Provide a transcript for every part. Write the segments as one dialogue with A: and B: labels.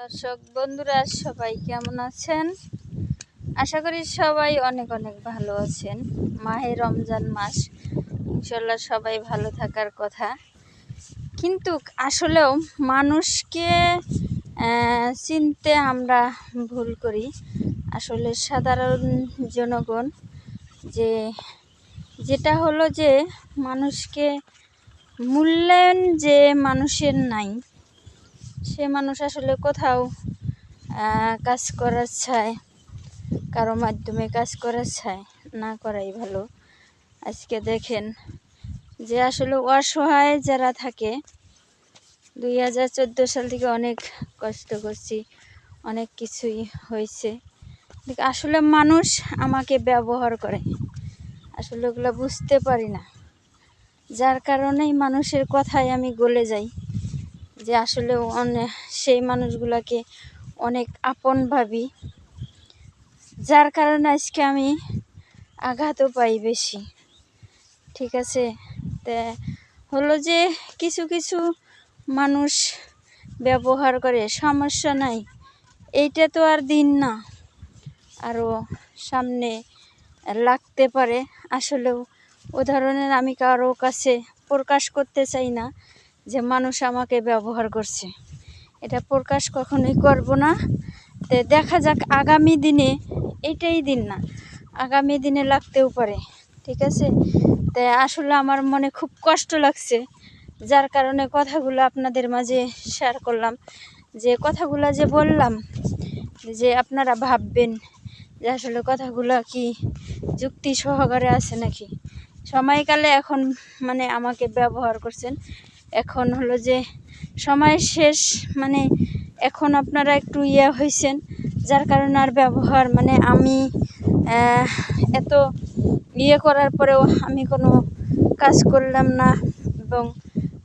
A: দর্শক বন্ধুরা সবাই কেমন আছেন? আশা করি সবাই অনেক অনেক ভালো আছেন। মাহে রমজান মাস, ইনশাল্লাহ সবাই ভালো থাকার কথা। কিন্তু আসলেও মানুষকে চিনতে আমরা ভুল করি। আসলে সাধারণ জনগণ যেটা হলো যে মানুষকে মূল্যায়ন যে মানুষের নাই, সে মানুষ আসলে কোথাও কাজ করার চায়, কারো মাধ্যমে কাজ করার চায়, না করাই ভালো। আজকে দেখেন যে আসলে অসহায় যারা থাকে, 2014 সাল থেকে অনেক কষ্ট করছি, অনেক কিছুই হয়েছে। আসলে মানুষ আমাকে ব্যবহার করে, আসলে ওগুলো বুঝতে পারি না, যার কারণেই মানুষের কথায় আমি গলে যাই, যে আসলে সেই মানুষগুলোকে অনেক আপন ভাবি, যার কারণে আজকে আমি আঘাতও পাই বেশি। ঠিক আছে, তা হলো যে কিছু কিছু মানুষ ব্যবহার করে, সমস্যা নাই, এইটা তো আর দিন না, আরও সামনে লাগতে পারে। আসলেও ও ধরনের আমি কারো কাছে প্রকাশ করতে চাই না যে মানুষ আমাকে ব্যবহার করছে, এটা প্রকাশ কখনোই করব না। তো দেখা যাক আগামী দিনে, এটাই দিন না, আগামী দিনে লাগতেও পারে। ঠিক আছে, তো আসলে আমার মনে খুব কষ্ট লাগছে, যার কারণে কথাগুলো আপনাদের মাঝে শেয়ার করলাম। যে কথাগুলো যে বললাম, যে আপনারা ভাববেন যে আসলে কথাগুলো কি যুক্তি সহকারে আছে নাকি। সময়কালে এখন আমাকে ব্যবহার করছেন, এখন হলো যে সময় শেষ, এখন আপনারা একটু হয়েছেন, যার কারণে আর ব্যবহার আমি এত করার পরেও আমি কোনো কাজ করলাম না এবং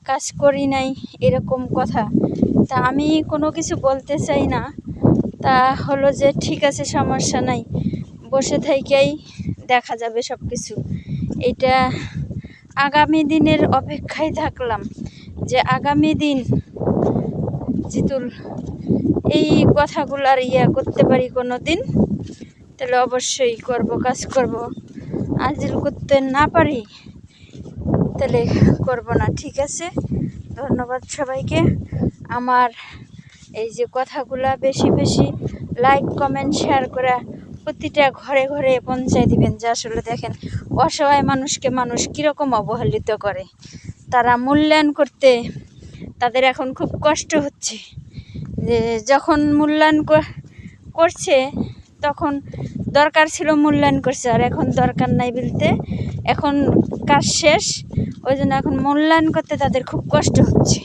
A: কাজ করি নাই, এরকম কথা। তা আমি কোনো কিছু বলতে চাই না, তা হলো যে ঠিক আছে, সমস্যা নাই, বসে থেকেই দেখা যাবে সব কিছু। এটা আগামী দিনের অপেক্ষায় থাকলাম, যে আগামী দিন জিতুল এই কথাগুলো আর করতে পারি কোনো দিন, তাহলে অবশ্যই করব, কাজ করব। আর যদি করতে না পারি তাহলে করব না। ঠিক আছে, ধন্যবাদ সবাইকে। আমার এই যে কথাগুলা বেশি বেশি লাইক, কমেন্ট, শেয়ার করে প্রতিটা ঘরে ঘরে পৌঁছায় দিবেন। যে আসলে দেখেন অসহায় মানুষকে মানুষ কীরকম অবহেলিত করে, তারা মূল্যায়ন করতে তাদের এখন খুব কষ্ট হচ্ছে। যে যখন মূল্যায়ন করছে তখন দরকার ছিল, মূল্যায়ন করছে, আর এখন দরকার নাই বলতে এখন কাজ শেষ, ওই জন্য এখন মূল্যায়ন করতে তাদের খুব কষ্ট হচ্ছে।